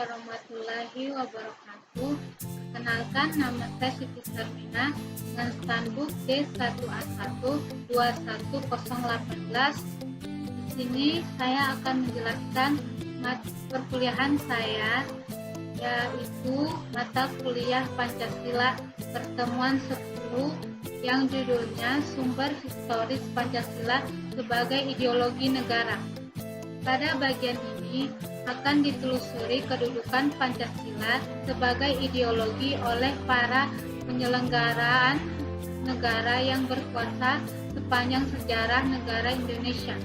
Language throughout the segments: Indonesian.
warahmatullahi wabarakatuh. Perkenalkan, nama saya Siti Sarmina dengan standbook D1A1-21018. Di sini saya akan menjelaskan perkuliahan saya, yaitu mata kuliah Pancasila pertemuan 10 yang judulnya Sumber Historis Pancasila sebagai Ideologi Negara. Pada bagian ini akan ditelusuri kedudukan Pancasila sebagai ideologi oleh para penyelenggaraan negara yang berkuasa sepanjang sejarah negara Indonesia.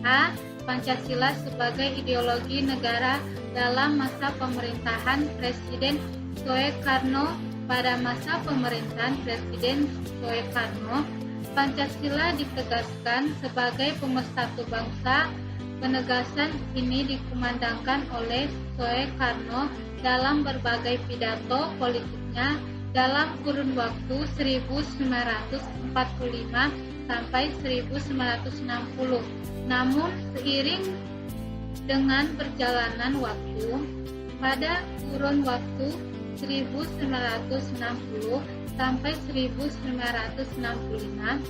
A. Pancasila sebagai ideologi negara dalam masa pemerintahan Presiden Soekarno. Pada masa pemerintahan Presiden Soekarno, Pancasila ditegaskan sebagai pemersatu bangsa. Penegasan ini dikumandangkan oleh Soekarno dalam berbagai pidato politiknya dalam kurun waktu 1945 sampai 1960. Namun seiring dengan perjalanan waktu, pada kurun waktu 1960 sampai 1965,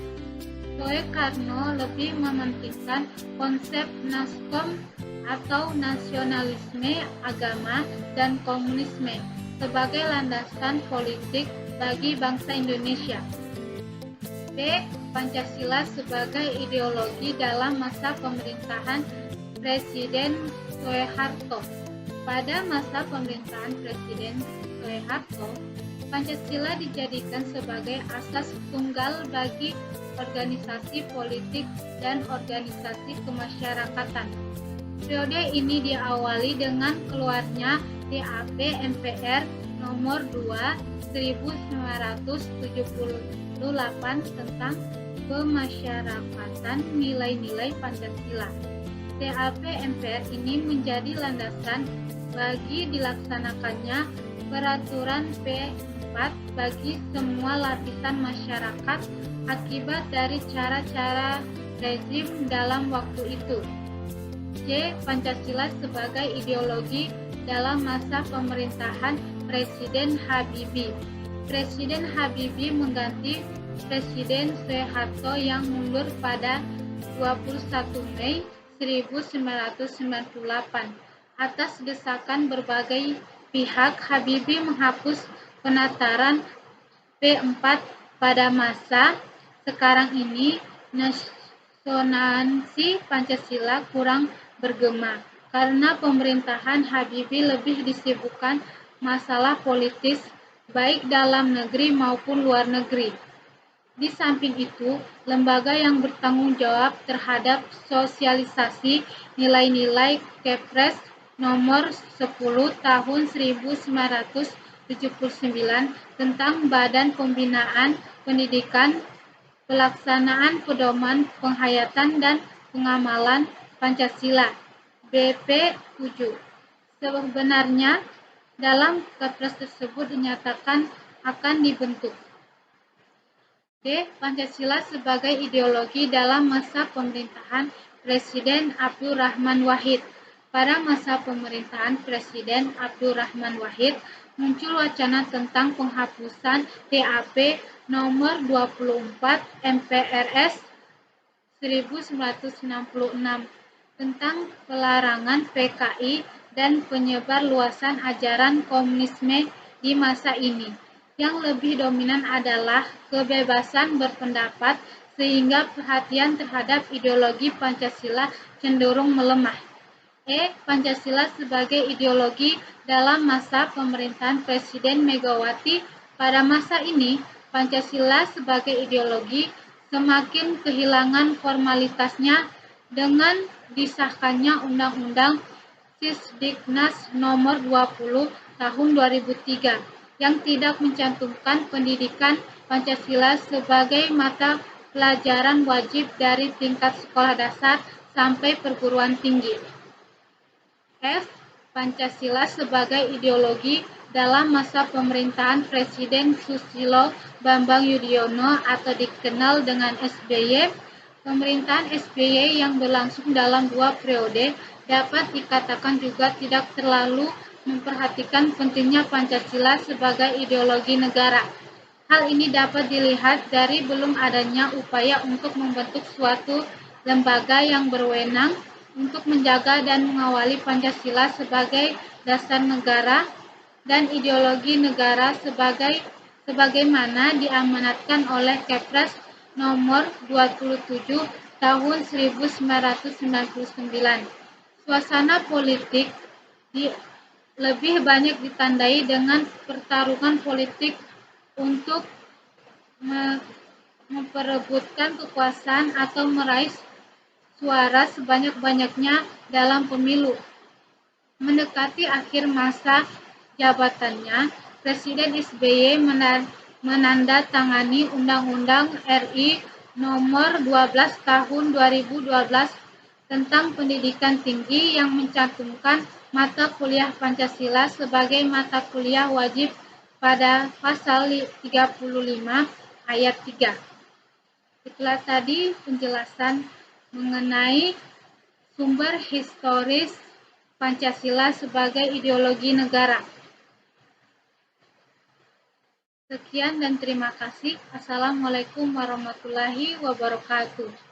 Soekarno lebih mementingkan konsep Naskom atau nasionalisme agama dan komunisme sebagai landasan politik bagi bangsa Indonesia. B. Pancasila sebagai ideologi dalam masa pemerintahan Presiden Soeharto. Pada masa pemerintahan Presiden Soeharto, Pancasila dijadikan sebagai asas tunggal bagi organisasi politik dan organisasi kemasyarakatan. Periode ini diawali dengan keluarnya DAP MPR nomor 2 1978 tentang pemasyarakatan nilai-nilai Pancasila. DAP MPR ini menjadi landasan bagi dilaksanakannya peraturan P4 bagi semua lapisan masyarakat akibat dari cara-cara rezim dalam waktu itu. C. Pancasila sebagai ideologi dalam masa pemerintahan Presiden Habibie. Presiden Habibie mengganti Presiden Soeharto yang mundur pada 21 Mei 1998. Atas desakan berbagai pihak, Habibie menghapus penataran P4 pada masa sekarang ini. Nasionalisasi Pancasila kurang bergema karena pemerintahan Habibie lebih disibukkan masalah politis baik dalam negeri maupun luar negeri. Di samping itu, lembaga yang bertanggung jawab terhadap sosialisasi nilai-nilai Kepres nomor 10 tahun 1979 tentang Badan Pembinaan Pendidikan, Pelaksanaan Pedoman Penghayatan dan Pengamalan Pancasila BP 7. Sebenarnya dalam Kepres tersebut dinyatakan akan dibentuk. D. Pancasila sebagai ideologi dalam masa pemerintahan Presiden Abdurrahman Wahid. Pada masa pemerintahan Presiden Abdurrahman Wahid, muncul wacana tentang penghapusan DAP nomor 24 MPRS 1966 tentang pelarangan PKI dan penyebar luasan ajaran komunisme di masa ini. Yang lebih dominan adalah kebebasan berpendapat, sehingga perhatian terhadap ideologi Pancasila cenderung melemah. E. Pancasila sebagai ideologi dalam masa pemerintahan Presiden Megawati. Pada masa ini, Pancasila sebagai ideologi semakin kehilangan formalitasnya dengan disahkannya Undang-Undang Sisdiknas nomor 20 tahun 2003 yang tidak mencantumkan pendidikan Pancasila sebagai mata pelajaran wajib dari tingkat sekolah dasar sampai perguruan tinggi. F. Pancasila sebagai ideologi dalam masa pemerintahan Presiden Susilo Bambang Yudhoyono atau dikenal dengan SBY. Pemerintahan SBY yang berlangsung dalam 2 periode dapat dikatakan juga tidak terlalu memperhatikan pentingnya Pancasila sebagai ideologi negara. Hal ini dapat dilihat dari belum adanya upaya untuk membentuk suatu lembaga yang berwenang untuk menjaga dan mengawali Pancasila sebagai dasar negara dan ideologi negara sebagaimana diamanatkan oleh Kepres nomor 27 tahun 1999. Suasana politik di lebih banyak ditandai dengan pertarungan politik untuk memperebutkan kekuasaan atau meraih suara sebanyak-banyaknya dalam pemilu. Mendekati akhir masa jabatannya, Presiden SBY menandatangani Undang-Undang RI Nomor 12 Tahun 2012 tentang Pendidikan Tinggi yang mencantumkan mata kuliah Pancasila sebagai mata kuliah wajib pada pasal 35 ayat 3. Itulah tadi penjelasan mengenai sumber historis Pancasila sebagai ideologi negara. Sekian dan terima kasih. Assalamualaikum warahmatullahi wabarakatuh.